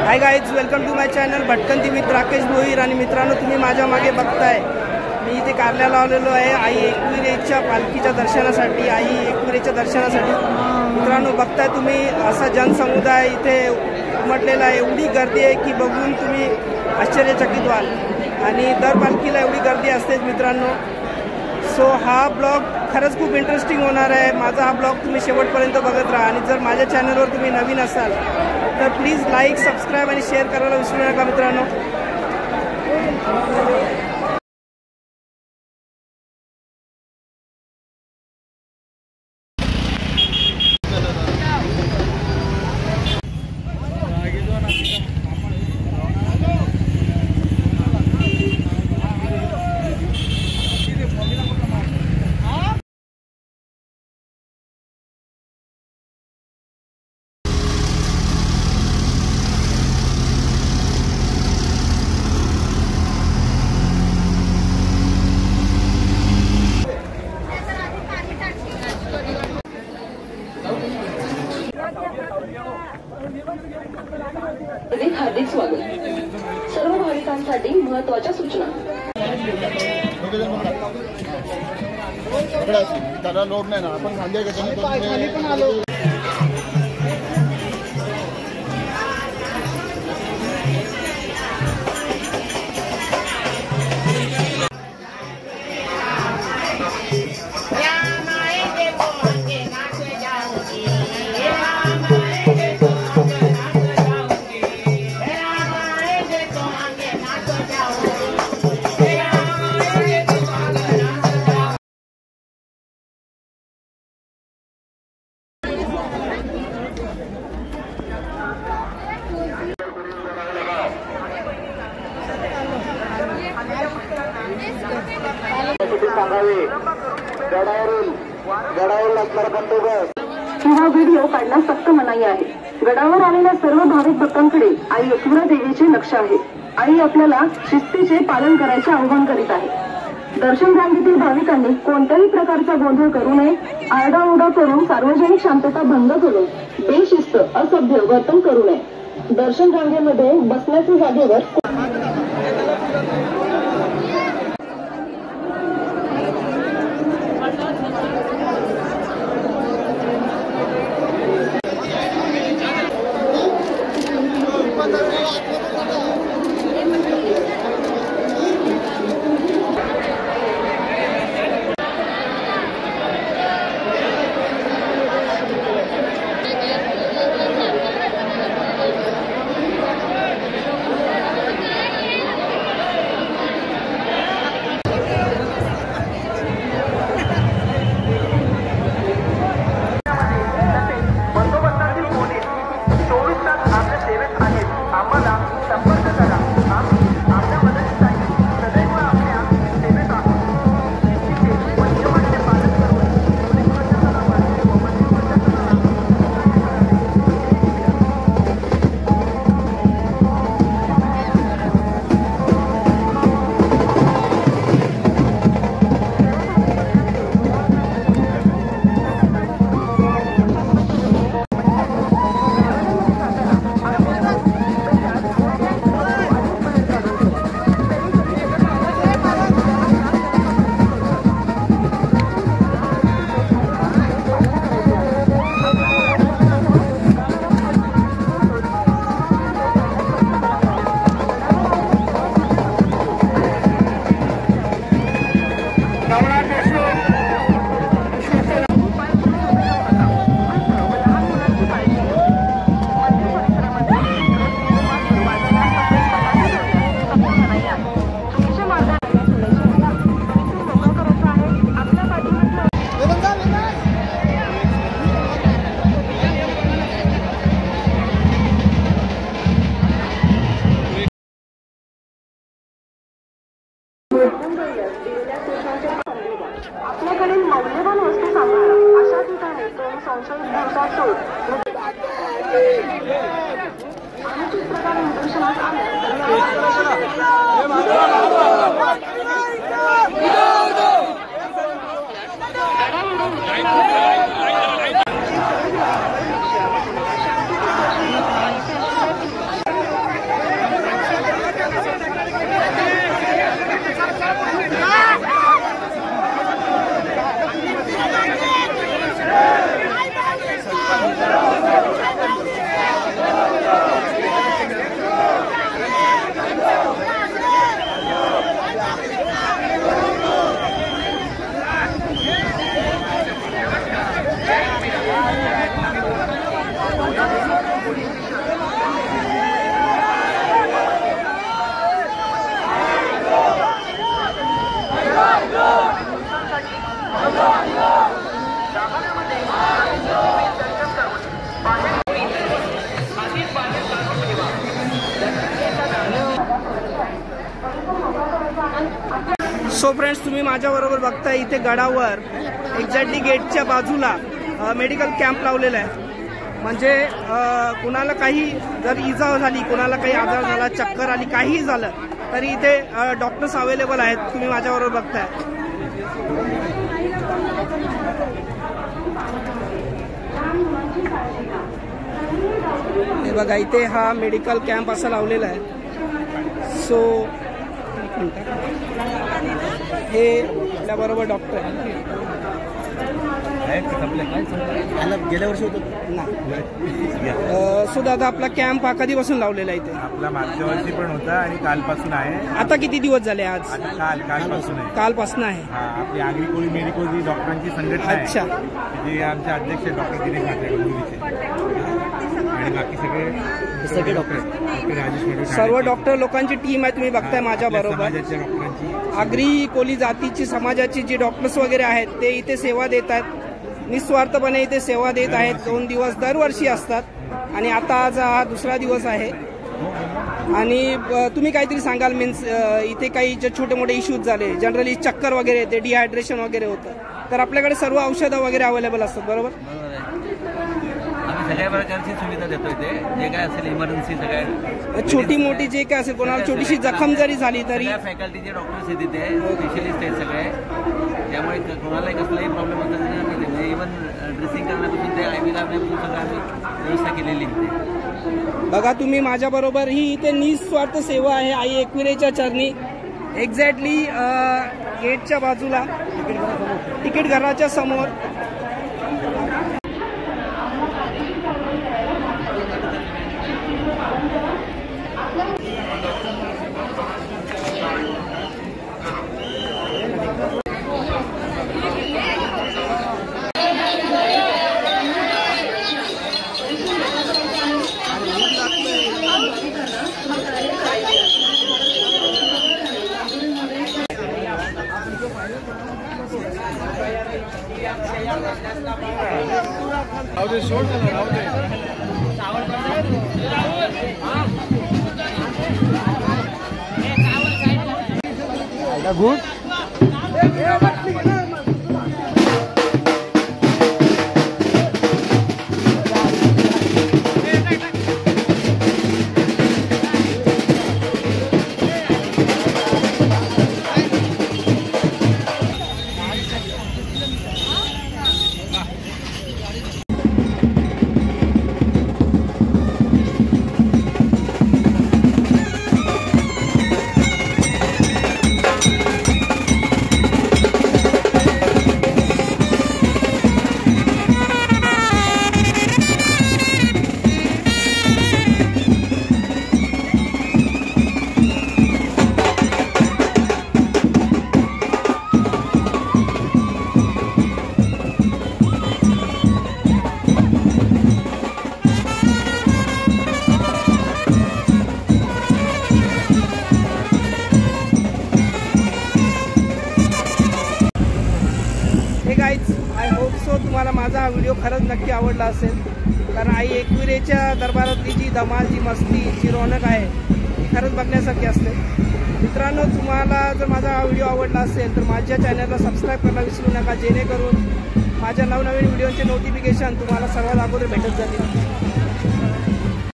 High guys, welcome to my channel Bhatkanti with Rakesh Bhoir. आणि मित्रांनो, तुम्ही माझ्या मागे बघताय मी इथे कारल्याला आलेलो आहे आई एकविरेच्या पालखीच्या दर्शनासाठी, आई एकविरेच्या दर्शनासाठी। मित्रांनो, बघताय तुम्ही असा जनसमुदाय इथे उमटलेला आहे। एवढी गर्दी आहे की बघून तुम्ही आश्चर्यचकित व्हाल। आणि दर पालखीला एवढी गर्दी असतेच मित्रांनो। सो हा ब्लॉग खरंच खूप इंटरेस्टिंग होणार आहे। माझा हा ब्लॉग तुम्ही शेवटपर्यंत बघत राहा। आणि जर माझ्या चॅनलवर तुम्ही नवीन असाल तर प्लीज लाईक, सबस्क्राईब आणि शेअर करायला विसरू नका मित्रांनो। हार्दिक स्वागत। सर्व भाविकांसाठी महत्त्वाच्या सूचना। त्याला लोड नाही ना, आपण खाली पण आलो। हा व्हिडिओ काढण्यास सक्त मनाई आहे। गडावर आलेल्या सर्व भाविक भक्तांकडे आई एकविरा देवीचे लक्ष आहे। आई आपल्याला शिस्तीचे पालन करायचे आवाहन करीत आहे। दर्शन रांगेतील भाविकांनी कोणत्याही प्रकारचा गोंधळ करू नये। आरडाओरडा करून सार्वजनिक शांतता भंग करून बेशिस्त असभ्य वर्तन करू नये। दर्शन रांगेमध्ये बसण्याच्या जागेवर सो फ्रेंड्स, तुम्ही माझ्याबरोबर बघताय इथे गडावर एक्झॅक्टली गेटच्या बाजूला मेडिकल कॅम्प लावलेला आहे. म्हणजे कुणाला काही जर इजा झाली, कुणाला काही आजार झाला, चक्कर आली, काहीही झालं तरी इथे डॉक्टर्स अवेलेबल आहेत. तुम्ही माझ्याबरोबर बघताय. हे बघा, इथे हा मेडिकल कॅम्प असा लावलेला आहे. सो हे आपल्याबरोबर डॉक्टर गेल्या वर्षी होतो ना. सो दादा, आपला कॅम्प हा कधीपासून लावलेला आहे इथे? आपला मागच्या वर्षी पण होता आणि कालपासून आहे. आता किती दिवस झाले? आज कालपासून आहे. कालपासून आहे. आपली आगरी कोळी मेडिकल जी डॉक्टरांची संघटना आहे. अच्छा. जे आमचे अध्यक्ष डॉक्टर दिनेश म्हात्रे आणि बाकी सगळे डॉक्टर राजेश, सर्व डॉक्टर लोकांची टीम आहे. तुम्ही बघताय माझ्या बरोबर. आगरी कोली जातीची समाजाची जी डॉक्टर्स वगैरे आहेत ते इथे सेवा देत आहेत. निस्वार्थपणे इथे सेवा देत आहेत. 2 दिवस दरवर्षी असतात आणि आता आज हा दुसरा दिवस आहे. आणि तुम्ही काहीतरी सांगाल? मीन्स इथे काही जे छोटे मोठे इश्यूज झाले, जनरली चक्कर वगैरे येते, डिहायड्रेशन वगैरे होतं, तर आपल्याकडे सर्व औषधं वगैरे अवेलेबल असतात. बरोबर? सगळ्या प्रकारची सुविधा देतो इथे. जे काय असेल इमर्जन्सी, सगळ्या छोटी मोठी जे काय असेल, कोणाला छोटीशी जखम जरी झाली तरी फॅकल्टीचे डॉक्टर्स आहेत इथे, स्पेशलिस्ट आहेत सगळे. त्यामुळे कोणालाही कसलाही प्रॉब्लेम होता नाही. इव्हन ड्रेसिंग करण्यापासून ते आय व्ही लावण्यापासून सगळं आम्ही व्यवस्था केलेली इथे. बघा, तुम्ही माझ्याबरोबर. ही इथे निस्वार्थ सेवा आहे आई एकविरेच्या चरणी. एक्झॅक्टली गेटच्या बाजूला, तिकीट घराच्या समोर. गुड. आय होप सो तुम्हाला माझा हा व्हिडिओ खरंच नक्की आवडला असेल. कारण आई एकविरेच्या दरबारातली जी धमाल, जी मस्ती, जी रौनक आहे ती खरंच बघण्यासारखी असते. मित्रांनो, तुम्हाला जर माझा हा व्हिडिओ आवडला असेल तर माझ्या चॅनलला सबस्क्राईब करायला विसरू नका, जेणेकरून माझ्या नवनवीन व्हिडिओचे नोटिफिकेशन तुम्हाला सर्वात अगोदर भेटत जातील.